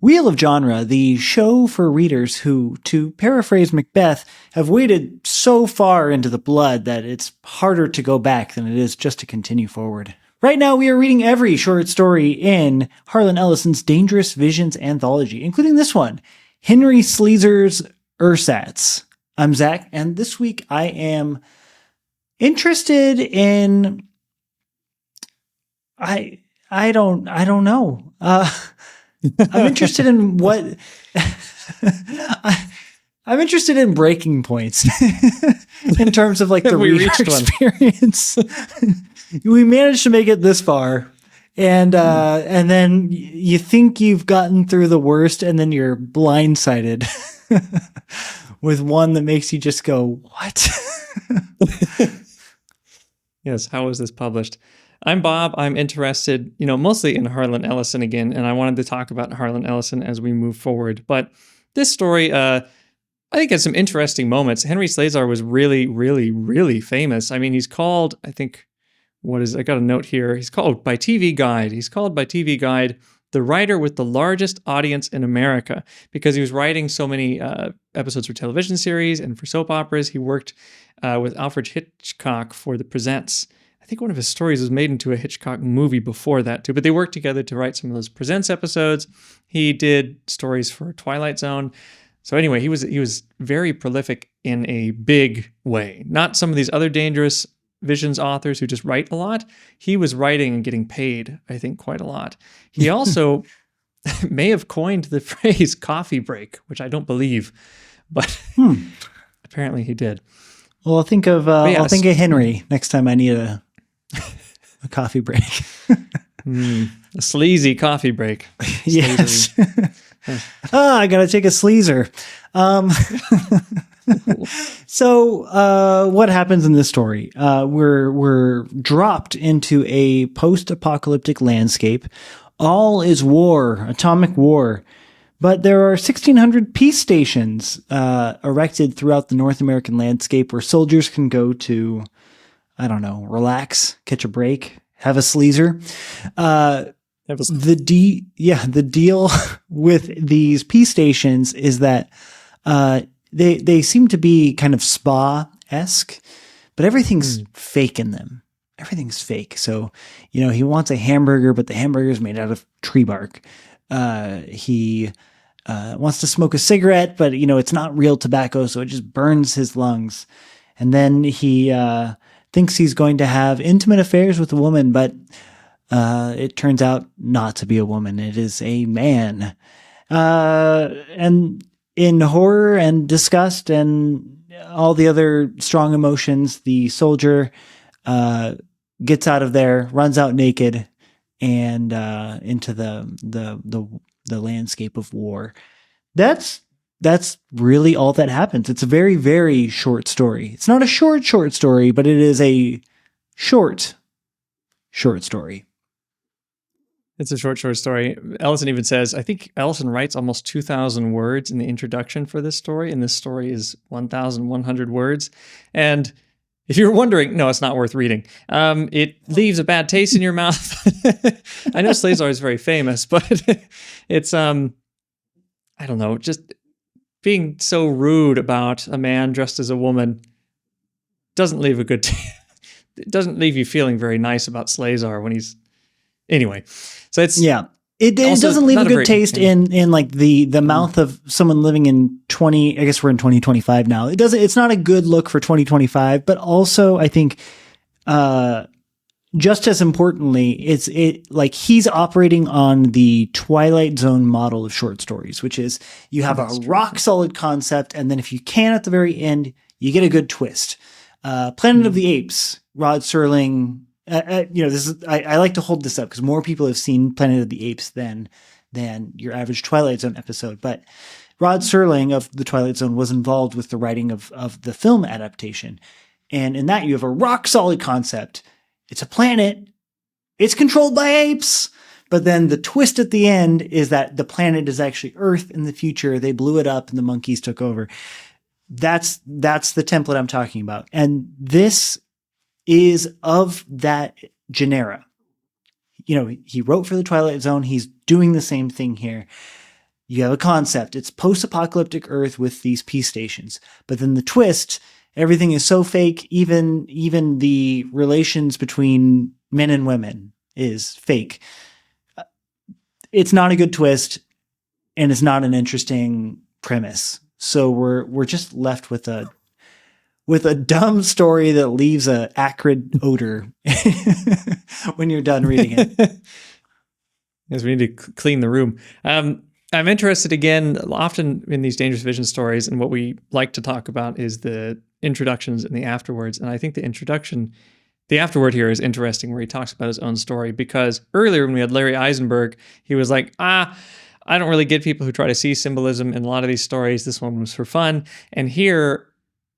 Wheel of Genre, the show for readers who, to paraphrase Macbeth, have waded so far into the blood that it's harder to go back than it is just to continue forward. Right now, we are reading every short story in Harlan Ellison's Dangerous Visions anthology, including this one, Henry Slesar's Ersatz. I'm Zach, and this week I am interested in... I don't know. I'm interested in what I'm interested in breaking points in terms of like the reader experience. We managed to make it this far, and then you think you've gotten through the worst, and then you're blindsided with one that makes you just go, "What?" Yes. How was this published? I'm Bob. I'm interested, mostly in Harlan Ellison again, and I wanted to talk about Harlan Ellison as we move forward. But this story, I think, has some interesting moments. Henry Slesar was really, really, really famous. I mean, he's called, I got a note here. He's called by TV Guide the writer with the largest audience in America, because he was writing so many episodes for television series and for soap operas. He worked with Alfred Hitchcock for The Presents. I think one of his stories was made into a Hitchcock movie before that too, but they worked together to write some of those Presents episodes. He did stories for Twilight Zone. So anyway, he was very prolific in a big way. Not some of these other Dangerous Visions authors who just write a lot. He was writing and getting paid, I think, quite a lot. He also may have coined the phrase coffee break, which I don't believe, but apparently he did. Well, I'll think of Henry next time I need a coffee break. A sleazy coffee break. Yes. I gotta take a sleazer. So what happens in this story? We're dropped into a post-apocalyptic landscape. All is war, atomic war. But there are 1,600 peace stations erected throughout the North American landscape where soldiers can go to, relax, catch a break, have a sleazer. The deal with these peace stations is that they seem to be kind of spa-esque, but everything's fake in them. Everything's fake. So, he wants a hamburger, but the hamburger is made out of tree bark. He wants to smoke a cigarette, but it's not real tobacco, so it just burns his lungs. And then he thinks he's going to have intimate affairs with a woman, but it turns out not to be a woman. It is a man. And in horror and disgust and all the other strong emotions, the soldier gets out of there, runs out naked, and into the landscape of war. That's really all that happens. It's a very, very short story. It's not a short story, but it is a short story. It's a short story. Ellison even says, I think Ellison writes almost 2,000 words in the introduction for this story, and this story is 1,100 words. And if you're wondering, no, it's not worth reading. It leaves a bad taste in your mouth. I know Slesar is very famous, but it's, just being so rude about a man dressed as a woman doesn't leave it doesn't leave you feeling very nice about Slesar when he's, anyway. So it's, It doesn't leave a good taste in like the mouth of someone living in I guess we're in 2025 now. It's not a good look for 2025, but also I think, just as importantly, he's operating on the Twilight Zone model of short stories, which is you have a rock solid concept, and then if you can at the very end, you get a good twist. Planet of the Apes, Rod Serling. This is I like to hold this up because more people have seen Planet of the Apes than your average Twilight Zone episode. But Rod Serling of the Twilight Zone was involved with the writing of the film adaptation, and in that you have a rock solid concept. It's a planet. It's controlled by apes. But then the twist at the end is that the planet is actually Earth in the future. They blew it up and the monkeys took over. That's the template I'm talking about. And this is of that genera. He wrote for the Twilight Zone. He's doing the same thing here. You have a concept. It's post-apocalyptic Earth with these peace stations. But then the twist, everything is so fake, even the relations between men and women is fake. It's not a good twist, and it's not an interesting premise. So we're just left with a dumb story that leaves a acrid odor when you're done reading it. Yes, we need to clean the room. I'm interested again, often in these Dangerous Vision stories, and what we like to talk about is the introductions and the afterwards. And I think the afterword here is interesting, where he talks about his own story, because earlier when we had Larry Eisenberg, he was like, I don't really get people who try to see symbolism in a lot of these stories. This one was for fun. And here,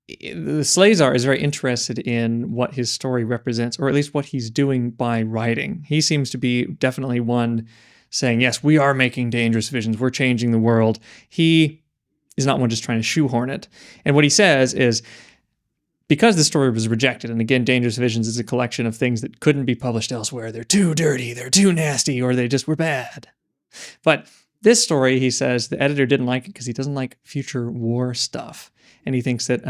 the Slesar is very interested in what his story represents, or at least what he's doing by writing. He seems to be definitely one saying, yes, we are making dangerous visions. We're changing the world. He is not one just trying to shoehorn it. And what he says is, because the story was rejected, and again, Dangerous Visions is a collection of things that couldn't be published elsewhere. They're too dirty, they're too nasty, or they just were bad. But this story, he says, the editor didn't like it because he doesn't like future war stuff. And he thinks that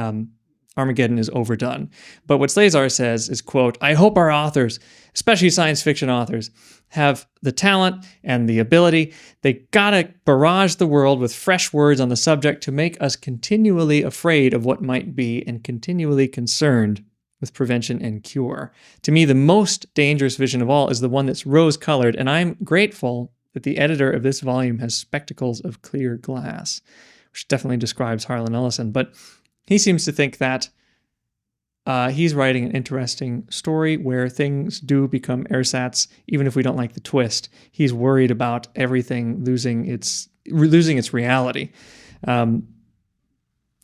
Armageddon is overdone. But what Slesar says is, quote, I hope our authors, especially science fiction authors, have the talent and the ability. They gotta barrage the world with fresh words on the subject to make us continually afraid of what might be and continually concerned with prevention and cure. To me, the most dangerous vision of all is the one that's rose-colored, and I'm grateful that the editor of this volume has spectacles of clear glass, which definitely describes Harlan Ellison. But he seems to think that he's writing an interesting story where things do become ersatz, even if we don't like the twist. He's worried about everything losing its reality. I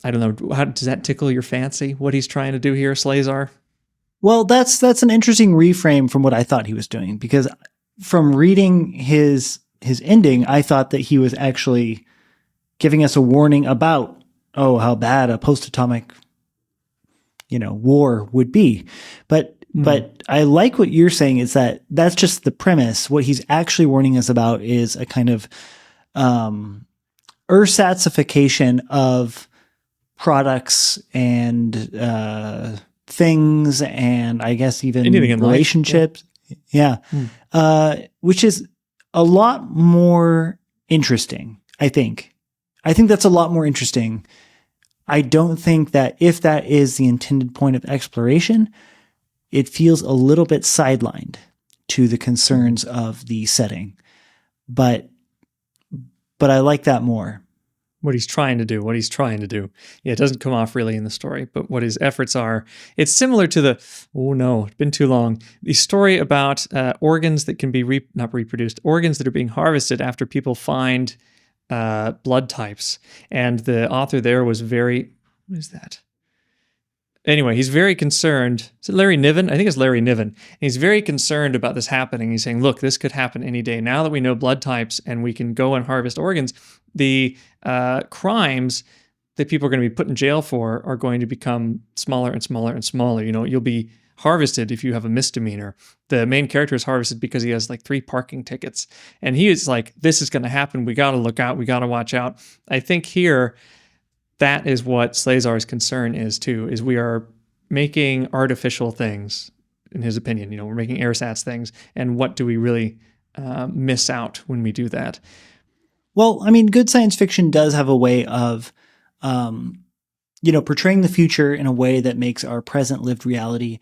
don't know. How does that tickle your fancy? What he's trying to do here, Slesar? Well, that's an interesting reframe from what I thought he was doing, because from reading his ending, I thought that he was actually giving us a warning about, how bad a post-atomic war would be. But I like what you're saying, is that that's just the premise. What he's actually warning us about is a kind of ersatzification of products and things, and I guess even relationships. Yeah. Which is a lot more interesting, I think. I think that's a lot more interesting. I don't think that if that is the intended point of exploration, it feels a little bit sidelined to the concerns of the setting. But I like that more. What he's trying to do. Yeah, it doesn't come off really in the story, but what his efforts are. It's similar to it's been too long. The story about organs that can be not reproduced, organs that are being harvested after people find blood types. And the author there was what is that? Anyway, he's very concerned. Is it Larry Niven? I think it's Larry Niven. He's very concerned about this happening. He's saying, look, this could happen any day. Now that we know blood types and we can go and harvest organs, the crimes that people are going to be put in jail for are going to become smaller and smaller and smaller. You'll be harvested if you have a misdemeanor. The main character is harvested because he has like 3 parking tickets. And he is like, this is going to happen. We got to look out. We got to watch out. I think here, that is what Slesar's concern is too, is we are making artificial things, in his opinion. We're making ersatz things. And what do we really miss out when we do that? Well, I mean, good science fiction does have a way of, portraying the future in a way that makes our present lived reality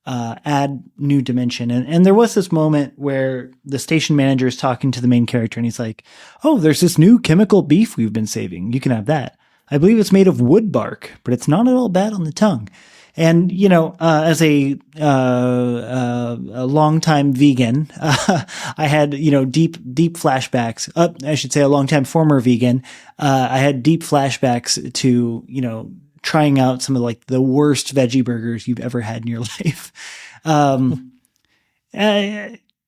add new dimension. And there was this moment where the station manager is talking to the main character, and he's like, oh, there's this new chemical beef we've been saving. You can have that. I believe it's made of wood bark, but it's not at all bad on the tongue. And, as a longtime vegan, I had, deep flashbacks. I should say a longtime former vegan. I had deep flashbacks to, trying out some of like the worst veggie burgers you've ever had in your life.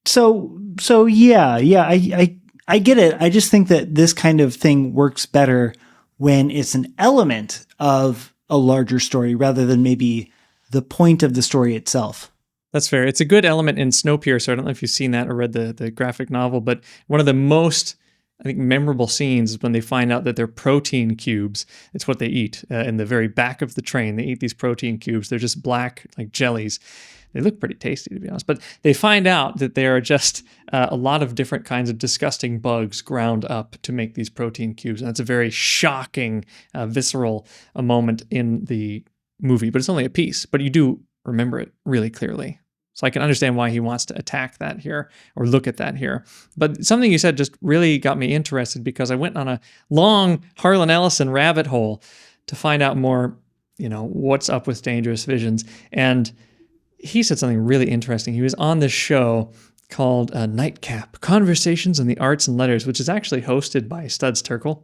So yeah, I get it. I just think that this kind of thing works better when it's an element of a larger story rather than maybe the point of the story itself. That's fair. It's a good element in Snowpiercer. I don't know if you've seen that or read the graphic novel, but one of the most I think, memorable scenes is when they find out that they're protein cubes. It's what they eat in the very back of the train. They eat these protein cubes. They're just black, like jellies. They look pretty tasty, to be honest. But they find out that they are just a lot of different kinds of disgusting bugs ground up to make these protein cubes. And that's a very shocking, visceral moment in the movie. But it's only a piece. But you do remember it really clearly. So I can understand why he wants to attack that here or look at that here. But something you said just really got me interested, because I went on a long Harlan Ellison rabbit hole to find out more, what's up with Dangerous Visions. And he said something really interesting. He was on this show called Nightcap, Conversations on the Arts and Letters, which is actually hosted by Studs Terkel,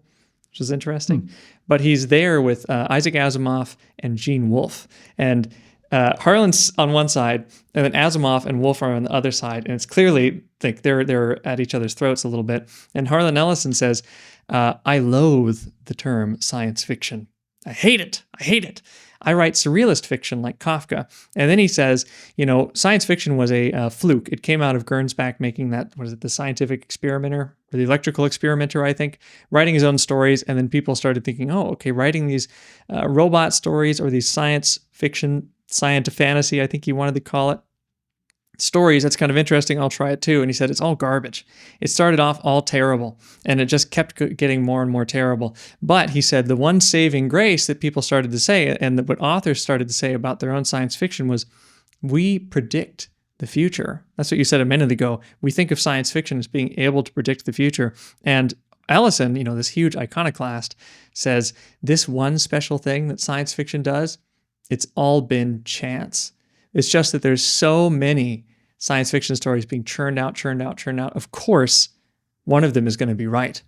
which is interesting. But he's there with Isaac Asimov and Gene Wolfe. And Harlan's on one side, and then Asimov and Wolfe are on the other side, and it's clearly like they're at each other's throats a little bit. And Harlan Ellison says, "I loathe the term science fiction. I hate it. I hate it. I write surrealist fiction like Kafka." And then he says, science fiction was a fluke. It came out of Gernsback making that, the scientific experimenter, or the electrical experimenter, I think, writing his own stories. And then people started thinking, oh, okay, writing these robot stories or these science fiction, science fantasy, I think he wanted to call it, stories, that's kind of interesting. I'll try it too. And he said, it's all garbage. It started off all terrible, and it just kept getting more and more terrible. But he said the one saving grace that people started to say, and what authors started to say about their own science fiction, was we predict the future. That's what you said a minute ago. We think of science fiction as being able to predict the future. And Ellison, this huge iconoclast, says this one special thing that science fiction does, it's all been chance. It's just that there's so many science fiction stories being churned out. Of course, one of them is going to be right.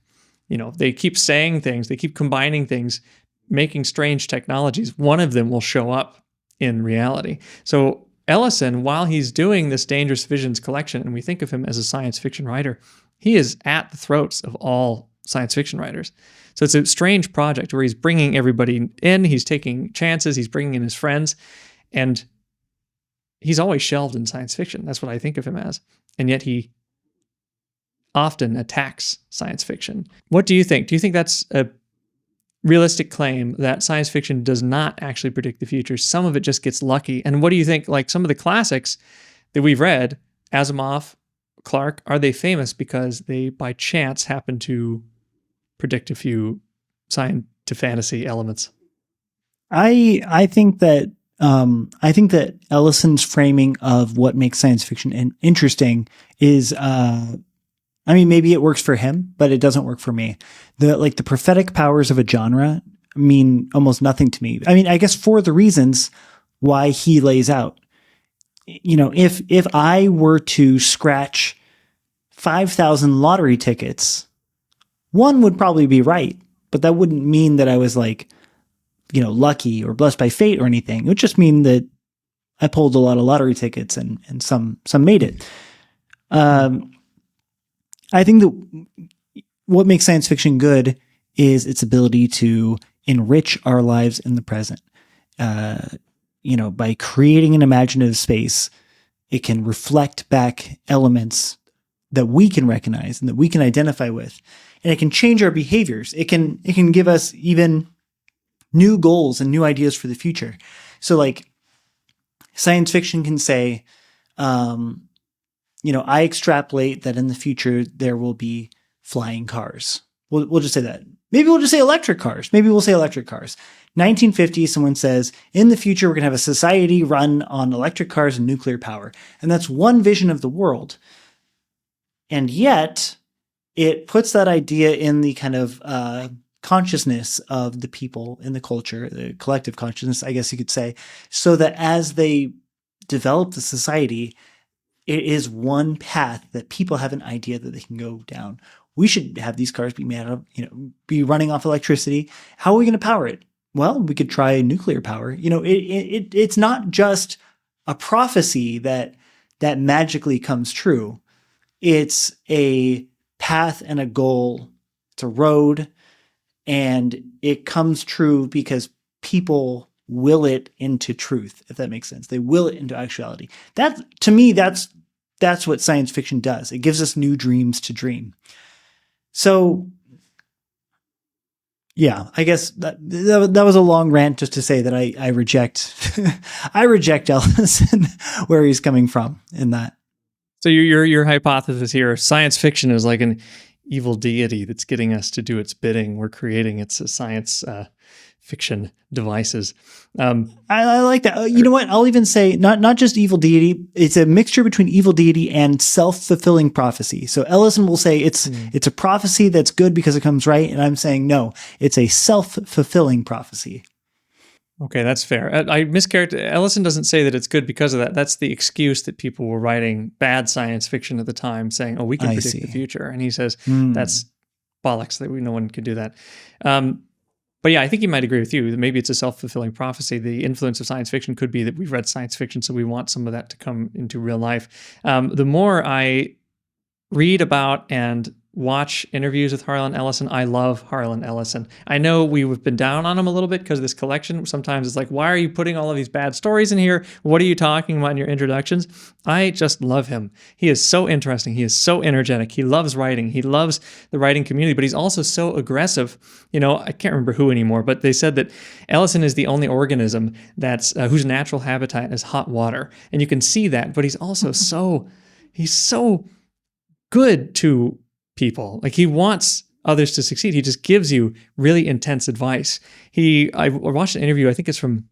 They keep saying things, they keep combining things, making strange technologies. One of them will show up in reality. So Ellison, while he's doing this Dangerous Visions collection, and we think of him as a science fiction writer, he is at the throats of all science fiction writers. So it's a strange project where he's bringing everybody in, he's taking chances, he's bringing in his friends, and he's always shelved in science fiction. That's what I think of him as. And yet he often attacks science fiction. What do you think? Do you think that's a realistic claim that science fiction does not actually predict the future? Some of it just gets lucky. And what do you think, like some of the classics that we've read, Asimov, Clarke, are they famous because they by chance happen to predict a few science to fantasy elements? I think that Ellison's framing of what makes science fiction interesting is, maybe it works for him, but it doesn't work for me. The prophetic powers of a genre mean almost nothing to me. I guess for the reasons why he lays out. If I were to scratch 5,000 lottery tickets, one would probably be right, but that wouldn't mean that I was lucky or blessed by fate or anything. It would just mean that I pulled a lot of lottery tickets and some made it. I think that what makes science fiction good is its ability to enrich our lives in the present. By creating an imaginative space, it can reflect back elements that we can recognize and that we can identify with, and it can change our behaviors. It can give us even new goals and new ideas for the future. So science fiction can say, I extrapolate that in the future there will be flying cars. We'll just say that. Maybe we'll just say electric cars. 1950, someone says, in the future, we're going to have a society run on electric cars and nuclear power. And that's one vision of the world. And yet, it puts that idea in the kind of consciousness of the people in the culture, the collective consciousness, I guess you could say, so that as they develop the society, it is one path that people have an idea that they can go down. We should have these cars be made of, be running off electricity. How are we going to power it? Well, we could try nuclear power. It's not just a prophecy that magically comes true. It's a path and a goal. It's a road, and it comes true because people will it into truth, if that makes sense. They will it into actuality. To me, that's what science fiction does. It gives us new dreams to dream. So yeah, I guess that was a long rant just to say that I reject I reject Ellison where he's coming from in that. So your hypothesis here, science fiction is like an evil deity that's getting us to do its bidding. We're creating its science fiction devices. I like that. You know what? I'll even say not just evil deity. It's a mixture between evil deity and self-fulfilling prophecy. So Ellison will say it's a prophecy that's good because it comes right, and I'm saying no, it's a self-fulfilling prophecy. Okay, that's fair. I mischaracterized. Ellison doesn't say that it's good because of that. That's the excuse that people were writing bad science fiction at the time, saying, "Oh, we can predict the future," and he says that's bollocks. That no one could do that. But yeah, I think he might agree with you that maybe it's a self-fulfilling prophecy. The influence of science fiction could be that we've read science fiction, so we want some of that to come into real life. The more I read about and watch interviews with Harlan Ellison, I love Harlan Ellison. I know we've been down on him a little bit because of this collection. Sometimes it's like, why are you putting all of these bad stories in here? What are you talking about in your introductions? I just love him. He is so interesting. He is so energetic. He loves writing. He loves the writing community, but he's also so aggressive. You know, I can't remember who anymore, but they said that Ellison is the only organism that's whose natural habitat is hot water. And you can see that, but he's also he's so good to people. Like, he wants others to succeed. He just gives you really intense advice. I watched an interview, I think it's from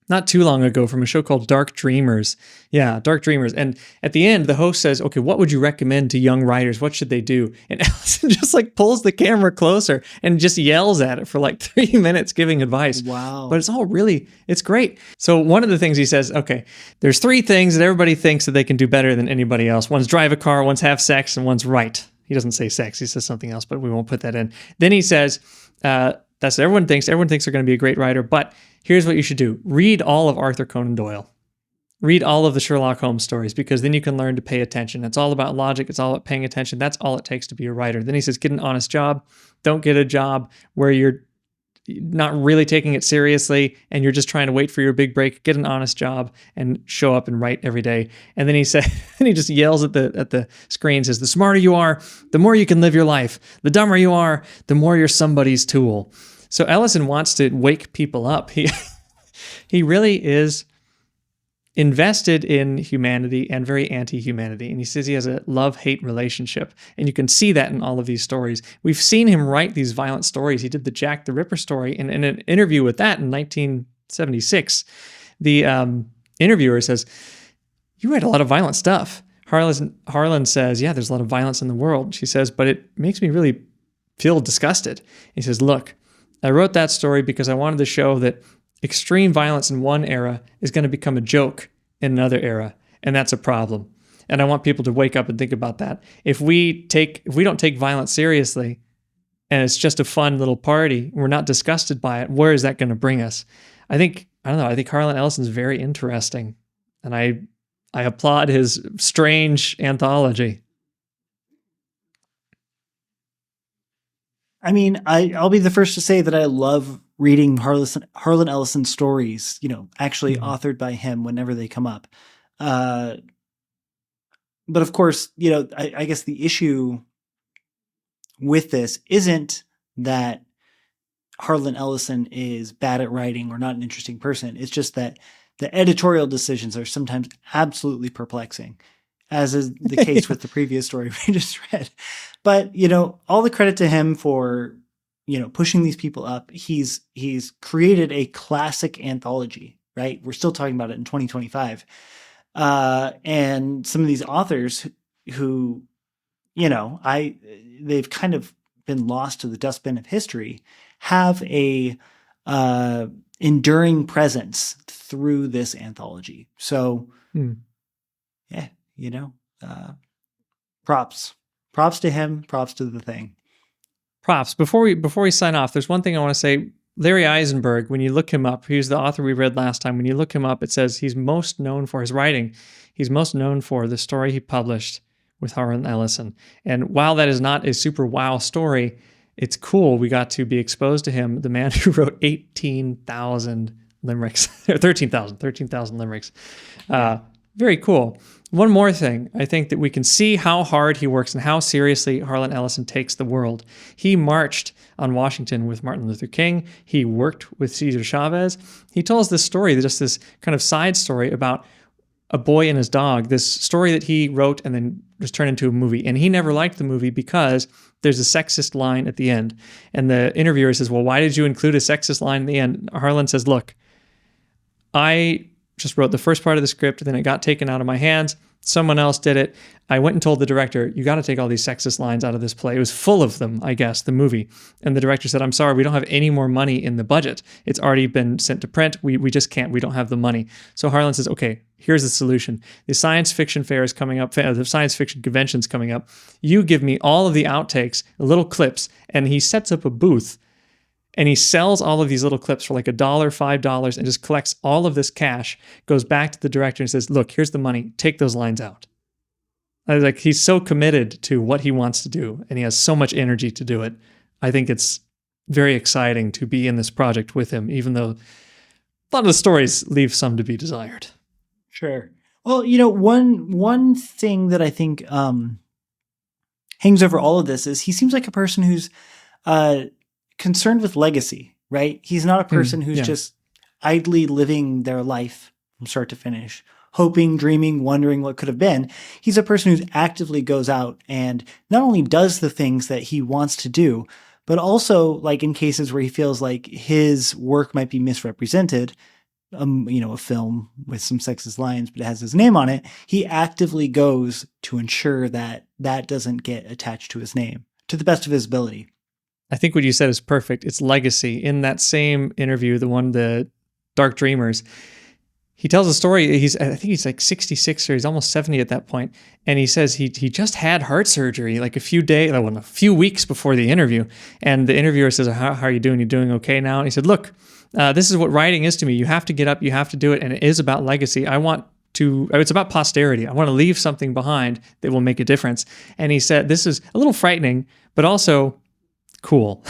not too long ago, from a show called Dark Dreamers. Yeah, Dark Dreamers. And at the end, the host says, okay, what would you recommend to young writers? What should they do? And Ellison just like pulls the camera closer and just yells at it for like 3 minutes giving advice. Wow. But it's great. So one of the things he says, okay, there's 3 things that everybody thinks that they can do better than anybody else. One's drive a car, one's have sex, and one's write. He doesn't say sex, he says something else, but we won't put that in. Then he says, that's what everyone thinks. Everyone thinks they're going to be a great writer, but here's what you should do. Read all of Arthur Conan Doyle. Read all of the Sherlock Holmes stories, because then you can learn to pay attention. It's all about logic. It's all about paying attention. That's all it takes to be a writer. Then he says, get an honest job. Don't get a job where you're not really taking it seriously and you're just trying to wait for your big break. Get an honest job and show up and write every day. And then he said, and he just yells at the screen, says, the smarter you are, the more you can live your life. The dumber you are, the more you're somebody's tool. So Ellison wants to wake people up. He really is invested in humanity and very anti-humanity. And he says he has a love-hate relationship. And you can see that in all of these stories. We've seen him write these violent stories. He did the Jack the Ripper story. And in an interview with that in 1976, the interviewer says, you write a lot of violent stuff. Harlan says, yeah, there's a lot of violence in the world. She says, but it makes me really feel disgusted. He says, look, I wrote that story because I wanted to show that extreme violence in one era is going to become a joke in another era, and that's a problem. And I want people to wake up and think about that. If we don't take violence seriously, and it's just a fun little party, we're not disgusted by it, where is that going to bring us? I think Harlan Ellison's very interesting, and I applaud his strange anthology. I mean, I'll be the first to say that I love reading Harlan Ellison stories, actually authored by him whenever they come up. But of course, I guess the issue with this isn't that Harlan Ellison is bad at writing or not an interesting person. It's just that the editorial decisions are sometimes absolutely perplexing, as is the case with the previous story we just read. But, all the credit to him for, pushing these people up. He's created a classic anthology, right? We're still talking about it in 2025. And some of these authors who, they've kind of been lost to the dustbin of history, have a enduring presence through this anthology. So, yeah, props to him, props to the thing. Props. Before we sign off, there's one thing I want to say. Larry Eisenberg, when you look him up, he's the author we read last time. When you look him up, it says he's most known for his writing. He's most known for the story he published with Harlan Ellison. And while that is not a super wow story, it's cool. We got to be exposed to him, the man who wrote 18,000 limericks, or 13,000 limericks. Very cool. One more thing. I think that we can see how hard he works and how seriously Harlan Ellison takes the world. He marched on Washington with Martin Luther King. He worked with Cesar Chavez. He tells this story, just this kind of side story about a boy and his dog, this story that he wrote and then was turned into a movie. And he never liked the movie because there's a sexist line at the end. And the interviewer says, well, why did you include a sexist line in the end? Harlan says, look, I just wrote the first part of the script, then it got taken out of my hands. Someone else did it. I went and told the director, you got to take all these sexist lines out of this play. It was full of them, I guess, the movie. And the director said, I'm sorry, we don't have any more money in the budget. It's already been sent to print. We just can't. We don't have the money. So Harlan says, okay, here's the solution. The science fiction fair is coming up. The science fiction convention's coming up. You give me all of the outtakes, little clips, and he sets up a booth. And he sells all of these little clips for like $1, $5, and just collects all of this cash, goes back to the director and says, look, here's the money. Take those lines out. I was like, he's so committed to what he wants to do, and he has so much energy to do it. I think it's very exciting to be in this project with him, even though a lot of the stories leave some to be desired. Sure. Well, one thing that I think hangs over all of this is he seems like a person who's concerned with legacy, right? He's not a person who's just idly living their life from start to finish, hoping, dreaming, wondering what could have been. He's a person who actively goes out and not only does the things that he wants to do, but also, like in cases where he feels like his work might be misrepresented, a film with some sexist lines, but it has his name on it, he actively goes to ensure that that doesn't get attached to his name to the best of his ability. I think what you said is perfect. It's legacy. In that same interview, the Dark Dreamers, he tells a story. I think he's like 66 or he's almost 70 at that point. And he says he just had heart surgery like a few weeks before the interview. And the interviewer says, how are you doing? You doing okay now? And he said, look, this is what writing is to me. You have to get up, you have to do it. And it is about legacy. It's about posterity. I want to leave something behind that will make a difference. And he said, this is a little frightening, but also cool.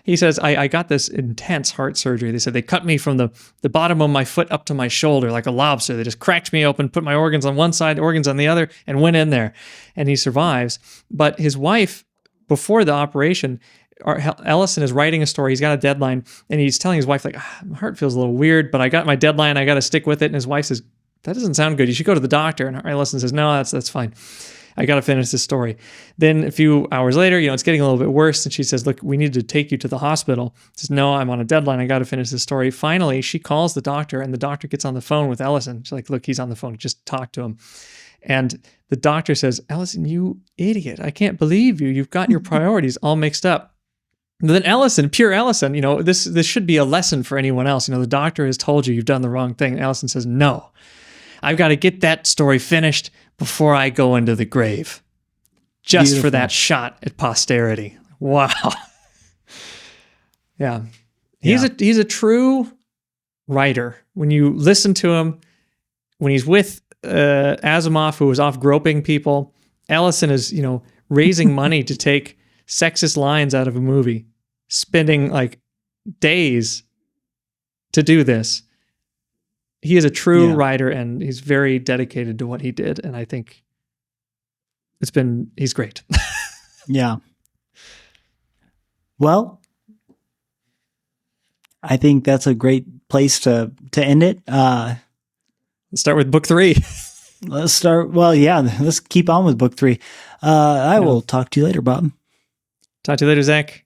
He says, I got this intense heart surgery. They said they cut me from the bottom of my foot up to my shoulder like a lobster. They just cracked me open, put my organs on one side, organs on the other, and went in there. And he survives. But his wife, before the operation, Ellison is writing a story. He's got a deadline, and he's telling his wife, like, my heart feels a little weird, but I got my deadline. I got to stick with it. And his wife says, that doesn't sound good. You should go to the doctor. And Ellison says, no, that's fine. I got to finish this story. Then a few hours later, it's getting a little bit worse. And she says, look, we need to take you to the hospital. He says, no, I'm on a deadline. I got to finish this story. Finally, she calls the doctor, and the doctor gets on the phone with Ellison. She's like, look, he's on the phone. Just talk to him. And the doctor says, Ellison, you idiot. I can't believe you. You've got your priorities all mixed up. And then Ellison, pure Ellison, this should be a lesson for anyone else. The doctor has told you you've done the wrong thing. And Ellison says, no, I've got to get that story finished before I go into the grave. Just Beautiful. For that shot at posterity. Wow. Yeah. He's a true writer. When you listen to him, when he's with Asimov, who was off groping people, Ellison is, raising money to take sexist lines out of a movie, spending like days to do this. He is a true writer, and he's very dedicated to what he did. And I think he's great. Yeah. Well, I think that's a great place to end it. Let's start with book 3. Let's keep on with book 3. I will talk to you later, Bob. Talk to you later, Zach.